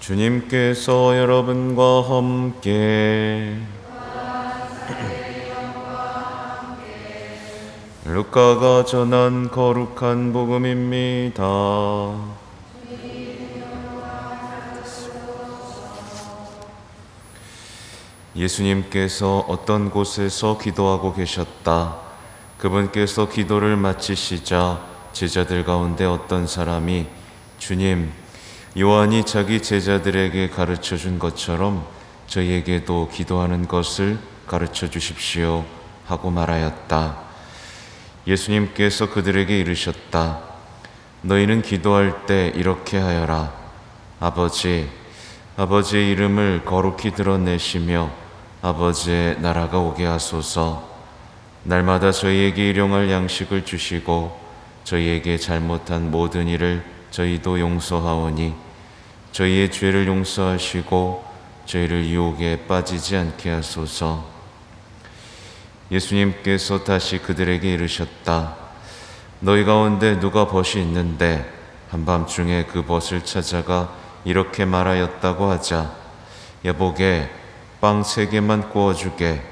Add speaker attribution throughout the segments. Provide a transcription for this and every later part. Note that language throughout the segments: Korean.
Speaker 1: 주님께서 여러분과 함께 루카가 전한 거룩한 복음입니다. 예수님께서 어떤 곳에서 기도하고 계셨다. 그분께서 기도를 마치시자 제자들 가운데 어떤 사람이 주님, 요한이 자기 제자들에게 가르쳐 준 것처럼 저희에게도 기도하는 것을 가르쳐 주십시오 하고 말하였다. 예수님께서 그들에게 이르셨다. 너희는 기도할 때 이렇게 하여라. 아버지의 이름을 거룩히 드러내시며 아버지의 나라가 오게 하소서. 날마다 저희에게 일용할 양식을 주시고 저희에게 잘못한 모든 일을 저희도 용서하오니 저희의 죄를 용서하시고 저희를 유혹에 빠지지 않게 하소서. 예수님께서 다시 그들에게 이르셨다. 너희 가운데 누가 벗이 있는데 한밤중에 그 벗을 찾아가 이렇게 말하였다고 하자. 여보게, 빵 3개만 구워주게.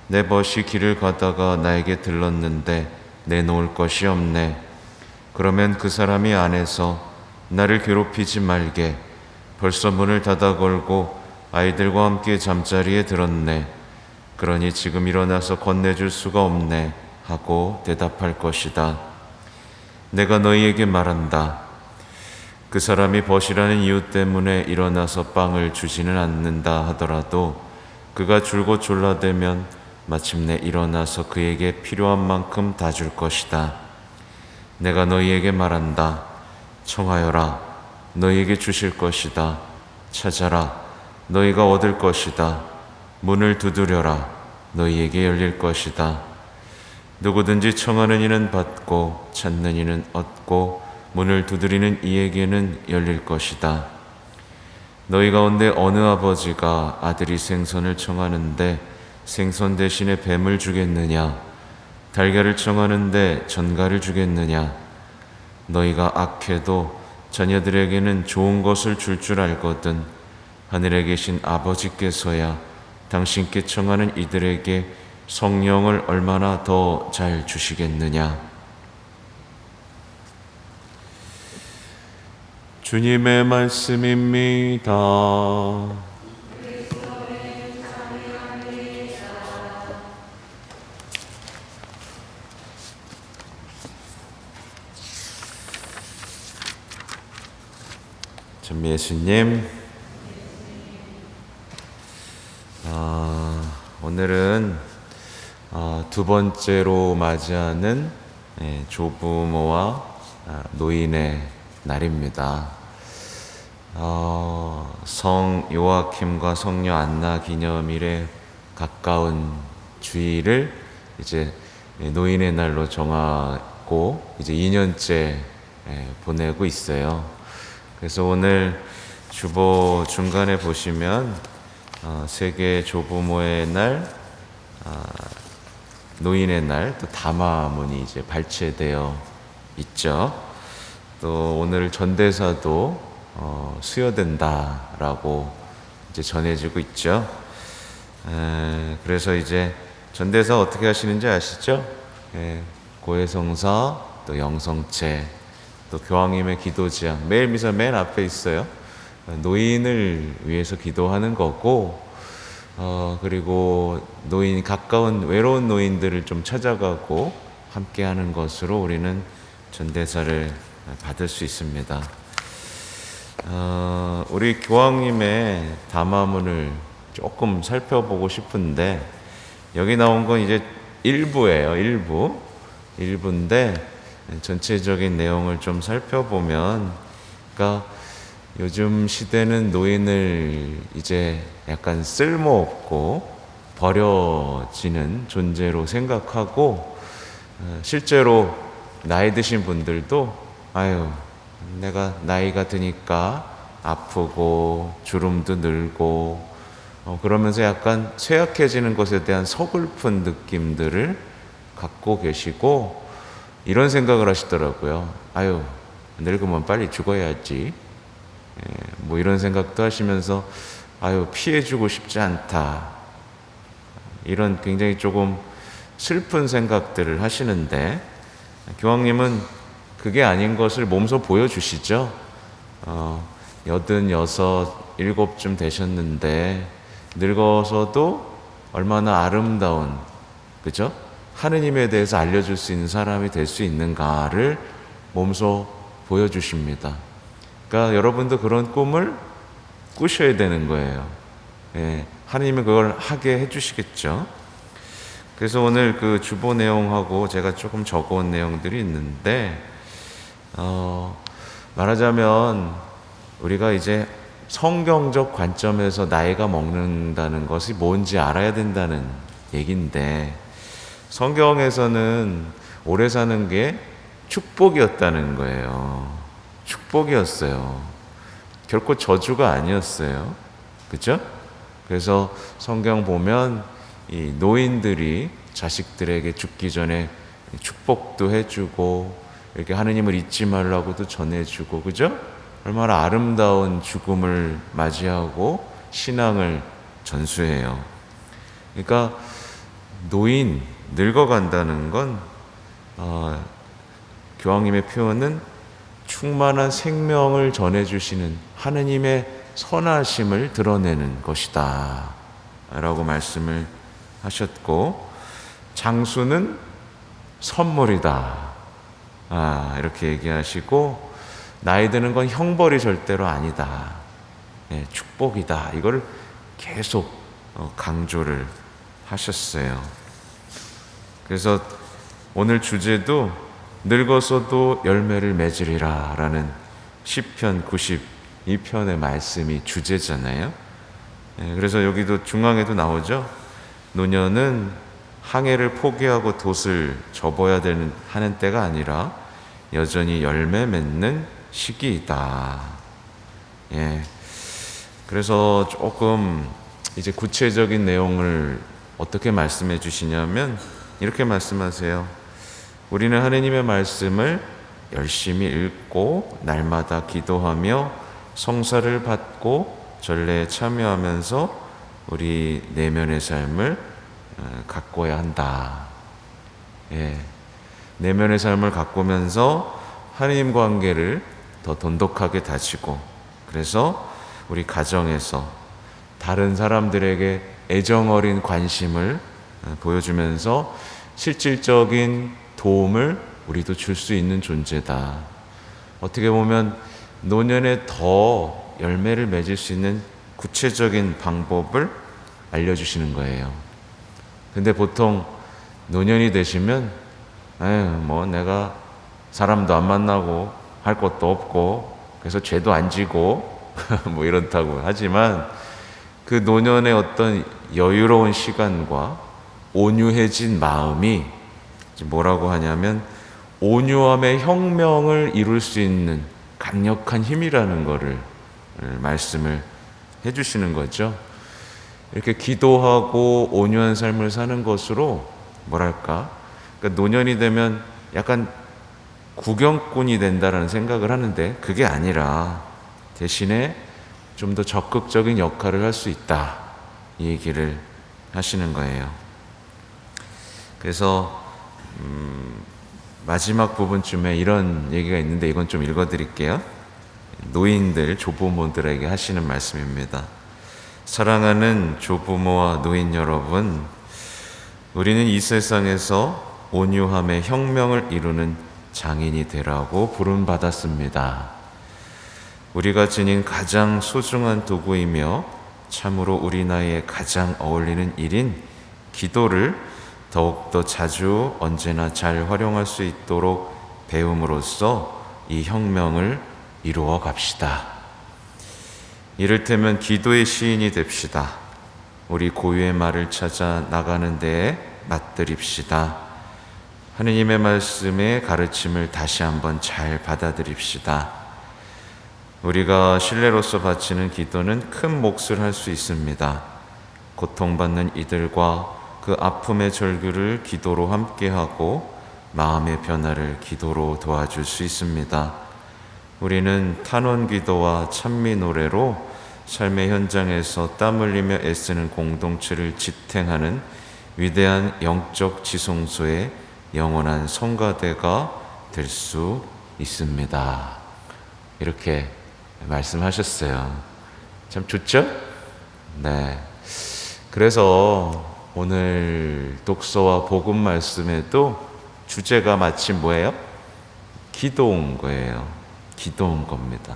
Speaker 1: 내 벗이 길을 가다가 나에게 들렀는데 내놓을 것이 없네. 그러면 그 사람이 안에서 나를 괴롭히지 말게. 벌써 문을 닫아 걸고 아이들과 함께 잠자리에 들었네. 그러니 지금 일어나서 건네줄 수가 없네 하고 대답할 것이다. 내가 너희에게 말한다. 그 사람이 벗이라는 이유 때문에 일어나서 빵을 주지는 않는다 하더라도 그가 줄곧 졸라대면 마침내 일어나서 그에게 필요한 만큼 다 줄 것이다. 내가 너희에게 말한다. 청하여라. 너희에게 주실 것이다. 찾아라. 너희가 얻을 것이다. 문을 두드려라. 너희에게 열릴 것이다. 누구든지 청하는 이는 받고 찾는 이는 얻고 문을 두드리는 이에게는 열릴 것이다. 너희 가운데 어느 아버지가 아들이 생선을 청하는데 생선 대신에 뱀을 주겠느냐? 달걀을 청하는데 전갈을 주겠느냐? 너희가 악해도 자녀들에게는 좋은 것을 줄 알거든 하늘에 계신 아버지께서야 당신께 청하는 이들에게 성령을 얼마나 더 잘 주시겠느냐. 주님의 말씀입니다. 참 예수님, 오늘은 두 번째로 맞이하는 조부모와 노인의 날입니다. 성 요아킴과 성녀 안나 기념일에 가까운 주일을 이제 노인의 날로 정하고 이제 2년째 보내고 있어요. 그래서 오늘 주보 중간에 보시면 세계 조부모의 날, 노인의 날, 또 담화문이 이제 발췌되어 있죠. 또 오늘 전대사도 수여된다라고 이제 전해지고 있죠. 그래서 이제 전대사 어떻게 하시는지 아시죠? 고해성사, 또 영성체, 또 교황님의 기도지향, 매일 미사 맨 앞에 있어요. 노인을 위해서 기도하는 거고, 그리고 가까운 외로운 노인들을 좀 찾아가고 함께하는 것으로 우리는 전대사를 받을 수 있습니다. 우리 교황님의 담화문을 조금 살펴보고 싶은데, 여기 나온 건 이제 일부예요. 일부인데 전체적인 내용을 좀 살펴보면, 그러니까 요즘 시대는 노인을 이제 약간 쓸모없고 버려지는 존재로 생각하고, 실제로 나이 드신 분들도 내가 나이가 드니까 아프고 주름도 늘고 그러면서 약간 쇠약해지는 것에 대한 서글픈 느낌들을 갖고 계시고, 이런 생각을 하시더라고요. 늙으면 빨리 죽어야지. 뭐 이런 생각도 하시면서 아유, 피해주고 싶지 않다, 이런 굉장히 조금 슬픈 생각들을 하시는데, 교황님은 그게 아닌 것을 몸소 보여주시죠. 86, 7쯤 되셨는데 늙어서도 얼마나 아름다운, 그죠? 하느님에 대해서 알려줄 수 있는 사람이 될 수 있는가를 몸소 보여주십니다. 그러니까 여러분도 그런 꿈을 꾸셔야 되는 거예요. 예, 하느님은 그걸 하게 해주시겠죠. 그래서 오늘 그 주보 내용하고 제가 조금 적어온 내용들이 있는데, 말하자면 우리가 이제 성경적 관점에서 나이가 먹는다는 것이 뭔지 알아야 된다는 얘기인데, 성경에서는 오래 사는 게 축복이었다는 거예요. 축복이었어요. 결코 저주가 아니었어요. 그렇죠? 그래서 성경 보면 이 노인들이 자식들에게 죽기 전에 축복도 해주고, 이렇게 하느님을 잊지 말라고도 전해주고, 그죠? 얼마나 아름다운 죽음을 맞이하고 신앙을 전수해요. 그러니까 노인, 늙어간다는 건 교황님의 표현은 충만한 생명을 전해주시는 하느님의 선하심을 드러내는 것이다 라고 말씀을 하셨고, 장수는 선물이다, 이렇게 얘기하시고, 나이 드는 건 형벌이 절대로 아니다, 축복이다, 이걸 계속 강조를 하셨어요. 그래서 오늘 주제도 늙어서도 열매를 맺으리라 라는 시편 92편의 말씀이 주제잖아요. 그래서 여기도 중앙에도 나오죠. 노년은 항해를 포기하고 돛을 접어야 하는 때가 아니라 여전히 열매 맺는 시기이다. 예. 그래서 조금 이제 구체적인 내용을 어떻게 말씀해 주시냐면 이렇게 말씀하세요. 우리는 하느님의 말씀을 열심히 읽고 날마다 기도하며 성사를 받고 전례에 참여하면서 우리 내면의 삶을 가꿔야 한다. 예. 내면의 삶을 가꾸면서 하느님 관계를 더 돈독하게 다지고, 그래서 우리 가정에서 다른 사람들에게 애정어린 관심을 보여주면서 실질적인 도움을 우리도 줄 수 있는 존재다. 어떻게 보면 노년에 더 열매를 맺을 수 있는 구체적인 방법을 알려주시는 거예요. 근데 보통 노년이 되시면 뭐 내가 사람도 안 만나고 할 것도 없고 그래서 죄도 안 지고 뭐 이렇다고 하지만, 그 노년의 어떤 여유로운 시간과 온유해진 마음이 뭐라고 하냐면 온유함의 혁명을 이룰 수 있는 강력한 힘이라는 것을 말씀을 해주시는 거죠. 이렇게 기도하고 온유한 삶을 사는 것으로 뭐랄까, 그러니까 노년이 되면 약간 구경꾼이 된다라는 생각을 하는데 그게 아니라 대신에 좀 더 적극적인 역할을 할 수 있다, 이 얘기를 하시는 거예요. 그래서 마지막 부분쯤에 이런 얘기가 있는데 이건 좀 읽어드릴게요. 노인들, 조부모들에게 하시는 말씀입니다. 사랑하는 조부모와 노인 여러분, 우리는 이 세상에서 온유함의 혁명을 이루는 장인이 되라고 부름받았습니다. 우리가 지닌 가장 소중한 도구이며 참으로 우리 나이에 가장 어울리는 일인 기도를 더욱더 자주 언제나 잘 활용할 수 있도록 배움으로써 이 혁명을 이루어 갑시다. 이를테면 기도의 시인이 됩시다. 우리 고유의 말을 찾아 나가는 데에 맞들입시다. 하느님의 말씀의 가르침을 다시 한번 잘 받아들입시다. 우리가 신뢰로서 바치는 기도는 큰 몫을 할 수 있습니다. 고통받는 이들과 그 아픔의 절규를 기도로 함께하고 마음의 변화를 기도로 도와줄 수 있습니다. 우리는 탄원 기도와 찬미 노래로 삶의 현장에서 땀 흘리며 애쓰는 공동체를 지탱하는 위대한 영적 지성소의 영원한 성가대가 될 수 있습니다. 이렇게 말씀하셨어요. 참 좋죠? 네. 그래서 오늘 독서와 복음 말씀에도 주제가 마침 뭐예요? 기도인 거예요. 기도인 겁니다.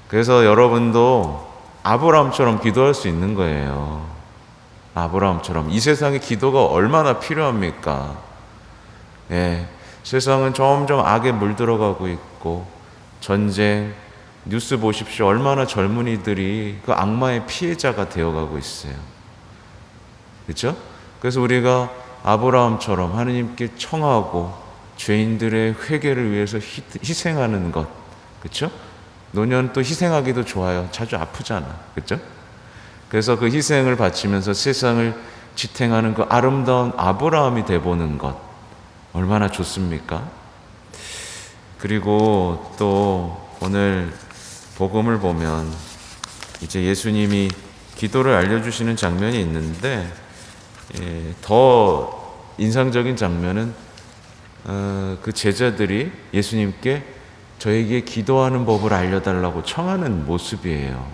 Speaker 1: 그래서 여러분도 아브라함처럼 기도할 수 있는 거예요. 아브라함처럼. 이 세상에 기도가 얼마나 필요합니까? 예, 세상은 점점 악에 물들어가고 있고, 전쟁, 뉴스 보십시오. 얼마나 젊은이들이 그 악마의 피해자가 되어가고 있어요. 그렇죠? 그래서 우리가 아브라함처럼 하느님께 청하고 죄인들의 회개를 위해서 희생하는 것, 그렇죠? 노년 또 희생하기도 좋아요. 자주 아프잖아, 그렇죠? 그래서 그 희생을 바치면서 세상을 지탱하는 그 아름다운 아브라함이 돼보는 것, 얼마나 좋습니까? 그리고 또 오늘 복음을 보면 이제 예수님이 기도를 알려주시는 장면이 있는데, 더 인상적인 장면은 그 제자들이 예수님께 저에게 기도하는 법을 알려달라고 청하는 모습이에요.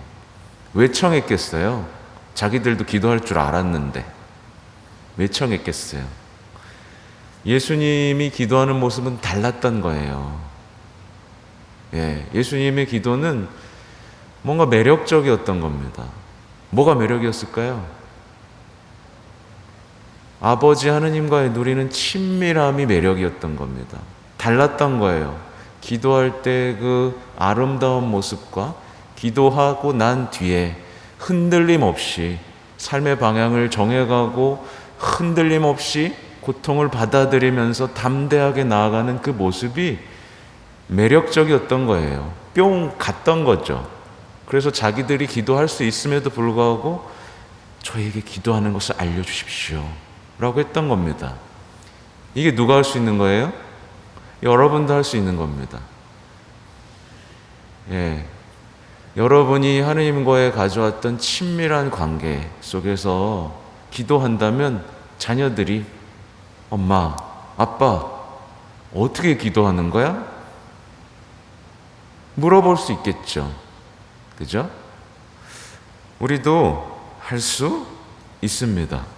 Speaker 1: 왜 청했겠어요? 자기들도 기도할 줄 알았는데 왜 청했겠어요? 예수님이 기도하는 모습은 달랐던 거예요. 예수님의 기도는 뭔가 매력적이었던 겁니다. 뭐가 매력이었을까요? 아버지 하느님과의 누리는 친밀함이 매력이었던 겁니다. 달랐던 거예요. 기도할 때 그 아름다운 모습과 기도하고 난 뒤에 흔들림 없이 삶의 방향을 정해가고 흔들림 없이 고통을 받아들이면서 담대하게 나아가는 그 모습이 매력적이었던 거예요. 뿅 갔던 거죠. 그래서 자기들이 기도할 수 있음에도 불구하고 저에게 기도하는 것을 알려주십시오 라고 했던 겁니다. 이게 누가 할 수 있는 거예요? 여러분도 할 수 있는 겁니다. 여러분이 하느님과의 가져왔던 친밀한 관계 속에서 기도한다면 자녀들이 엄마, 아빠, 어떻게 기도하는 거야? 물어볼 수 있겠죠. 그죠? 우리도 할 수 있습니다.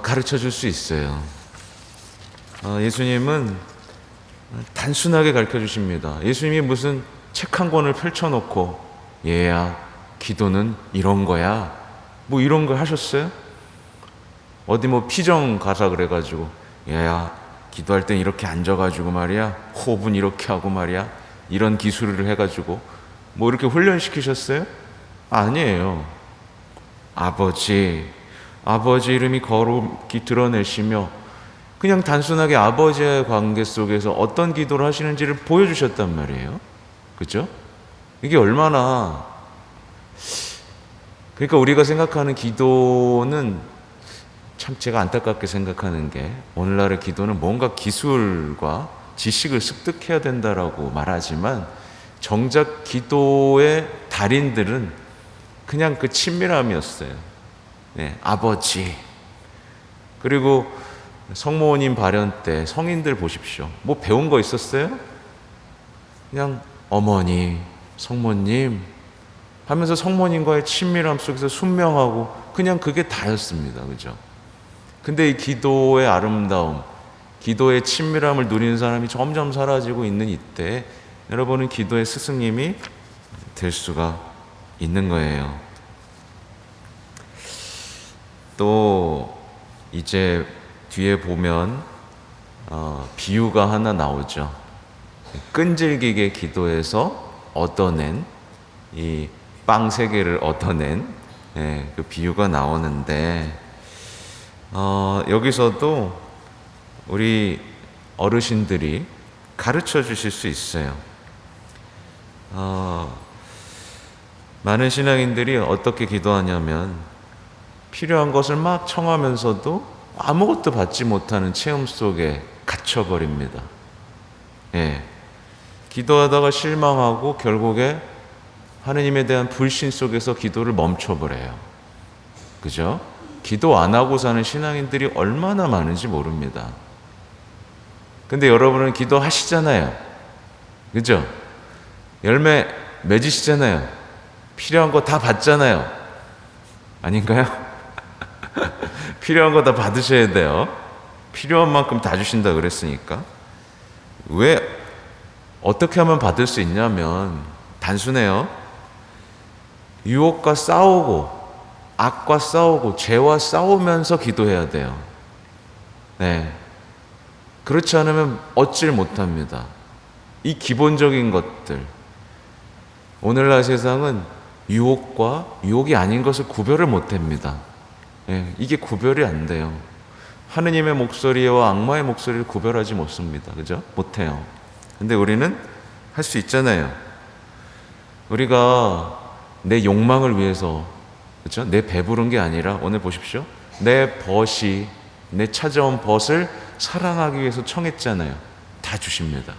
Speaker 1: 가르쳐 줄 수 있어요. 예수님은 단순하게 가르쳐 주십니다. 예수님이 무슨 책 한 권을 펼쳐놓고 얘야 기도는 이런 거야 뭐 이런 걸 하셨어요? 어디 뭐 피정 가사 그래가지고 얘야 기도할 땐 이렇게 앉아가지고 말이야 호흡은 이렇게 하고 말이야 이런 기술을 해가지고 뭐 이렇게 훈련시키셨어요? 아니에요. 아버지 이름이 거룩히 드러내시며 그냥 단순하게 아버지의 관계 속에서 어떤 기도를 하시는지를 보여주셨단 말이에요. 그렇죠? 이게 얼마나, 그러니까 우리가 생각하는 기도는 참 제가 안타깝게 생각하는 게 오늘날의 기도는 뭔가 기술과 지식을 습득해야 된다라고 말하지만 정작 기도의 달인들은 그냥 그 친밀함이었어요. 아버지. 그리고 성모님 발현 때 성인들 보십시오. 뭐 배운 거 있었어요? 그냥 어머니, 성모님 하면서 성모님과의 친밀함 속에서 순명하고 그냥 그게 다였습니다. 그죠? 근데 이 기도의 아름다움, 기도의 친밀함을 누리는 사람이 점점 사라지고 있는 이때 여러분은 기도의 스승님이 될 수가 있는 거예요. 또 이제 뒤에 보면 비유가 하나 나오죠. 끈질기게 기도해서 얻어낸 이 빵 3개를 얻어낸 그 비유가 나오는데 여기서도 우리 어르신들이 가르쳐 주실 수 있어요. 많은 신앙인들이 어떻게 기도하냐면 필요한 것을 막 청하면서도 아무것도 받지 못하는 체험 속에 갇혀버립니다. 기도하다가 실망하고 결국에 하느님에 대한 불신 속에서 기도를 멈춰버려요. 그죠? 기도 안 하고 사는 신앙인들이 얼마나 많은지 모릅니다. 근데 여러분은 기도하시잖아요. 그죠? 열매 맺으시잖아요. 필요한 거 다 받잖아요. 아닌가요? 필요한 거 다 받으셔야 돼요. 필요한 만큼 다 주신다 그랬으니까. 왜 어떻게 하면 받을 수 있냐면 단순해요. 유혹과 싸우고 악과 싸우고 죄와 싸우면서 기도해야 돼요. 네. 그렇지 않으면 얻질 못합니다. 이 기본적인 것들. 오늘날 세상은 유혹과 유혹이 아닌 것을 구별을 못합니다. 네. 이게 구별이 안 돼요. 하느님의 목소리와 악마의 목소리를 구별하지 못습니다. 그죠? 못해요. 근데 우리는 할 수 있잖아요. 우리가 내 욕망을 위해서, 그렇죠? 내 배부른 게 아니라 오늘 보십시오. 내 벗이, 내 찾아온 벗을 사랑하기 위해서 청했잖아요. 다 주십니다.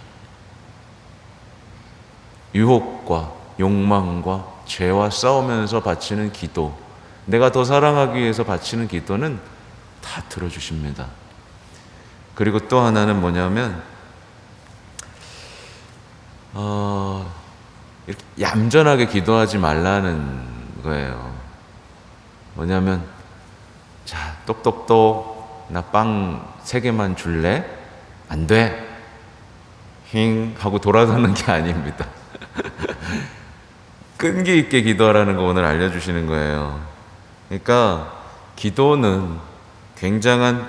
Speaker 1: 유혹과 욕망과 죄와 싸우면서 바치는 기도, 내가 더 사랑하기 위해서 바치는 기도는 다 들어주십니다. 그리고 또 하나는 뭐냐면 이렇게 얌전하게 기도하지 말라는 거예요. 뭐냐면 자, 똑똑똑 나 빵 3개만 줄래? 안 돼. 힝 하고 돌아서는 게 아닙니다. 끈기 있게 기도하라는 거 오늘 알려주시는 거예요. 그러니까 기도는 굉장한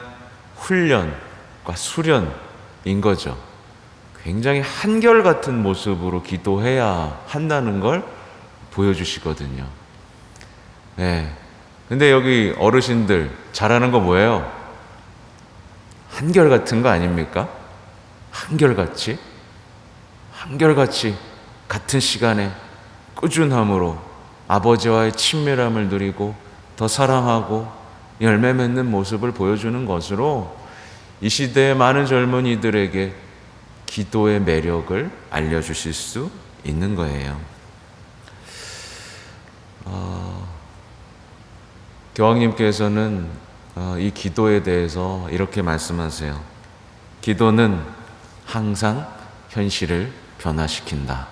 Speaker 1: 훈련과 수련인 거죠. 굉장히 한결같은 모습으로 기도해야 한다는 걸 보여주시거든요. 네. 근데 여기 어르신들 잘하는 거 뭐예요? 한결같은 거 아닙니까? 한결같이 같은 시간에 꾸준함으로 아버지와의 친밀함을 누리고 더 사랑하고 열매 맺는 모습을 보여주는 것으로 이 시대의 많은 젊은이들에게 기도의 매력을 알려주실 수 있는 거예요. 교황님께서는 이 기도에 대해서 이렇게 말씀하세요. 기도는 항상 현실을 변화시킨다.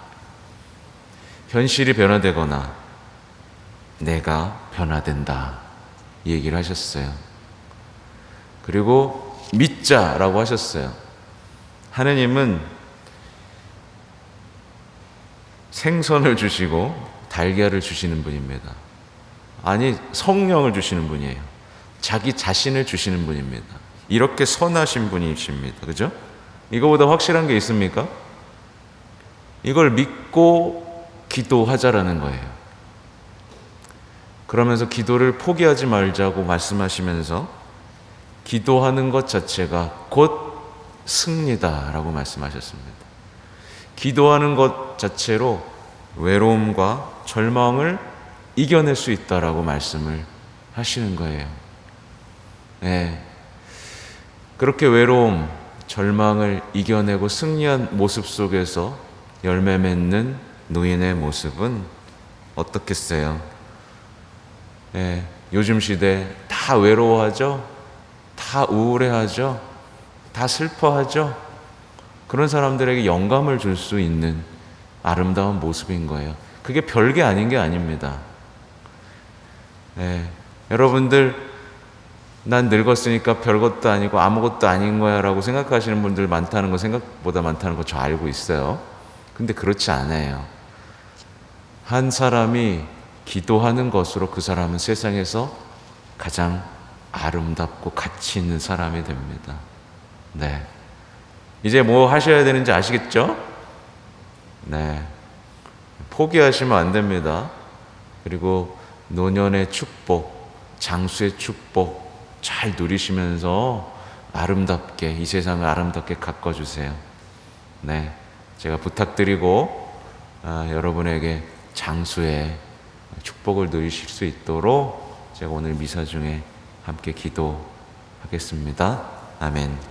Speaker 1: 현실이 변화되거나 내가 변화된다. 이 얘기를 하셨어요. 그리고 믿자라고 하셨어요. 하느님은 생선을 주시고 달걀을 주시는 분입니다. 아니, 성령을 주시는 분이에요. 자기 자신을 주시는 분입니다. 이렇게 선하신 분이십니다. 그죠? 이거보다 확실한 게 있습니까? 이걸 믿고 기도하자라는 거예요. 그러면서 기도를 포기하지 말자고 말씀하시면서 기도하는 것 자체가 곧 승리다라고 말씀하셨습니다. 기도하는 것 자체로 외로움과 절망을 이겨낼 수 있다라고 말씀을 하시는 거예요. 네. 그렇게 외로움, 절망을 이겨내고 승리한 모습 속에서 열매 맺는 노인의 모습은 어떻겠어요? 네. 요즘 시대 다 외로워하죠? 다 우울해하죠? 다 슬퍼하죠? 그런 사람들에게 영감을 줄 수 있는 아름다운 모습인 거예요. 그게 별게 아닌 게 아닙니다. 네. 여러분들 난 늙었으니까 별것도 아니고 아무것도 아닌 거야 라고 생각하시는 분들 많다는 거, 생각보다 많다는 거 저 알고 있어요. 근데 그렇지 않아요. 한 사람이 기도하는 것으로 그 사람은 세상에서 가장 아름답고 가치 있는 사람이 됩니다. 네. 이제 뭐 하셔야 되는지 아시겠죠? 네. 포기하시면 안 됩니다. 그리고 노년의 축복, 장수의 축복 잘 누리시면서 아름답게, 이 세상을 아름답게 가꿔주세요. 네. 제가 부탁드리고 여러분에게 장수의 축복을 누리실 수 있도록 제가 오늘 미사 중에 함께 기도하겠습니다. 아멘.